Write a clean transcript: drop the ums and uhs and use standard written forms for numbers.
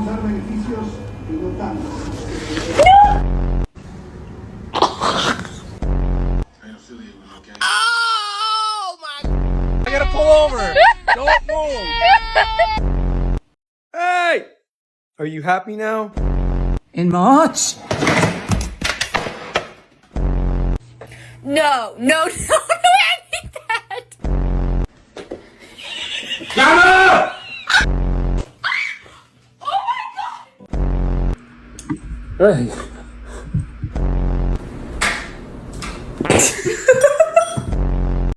dar beneficios y no tanto. Oh my! I gotta pull over. Don't move. Hey! Are you happy now? In March? No, I need that. Ghana! Hey.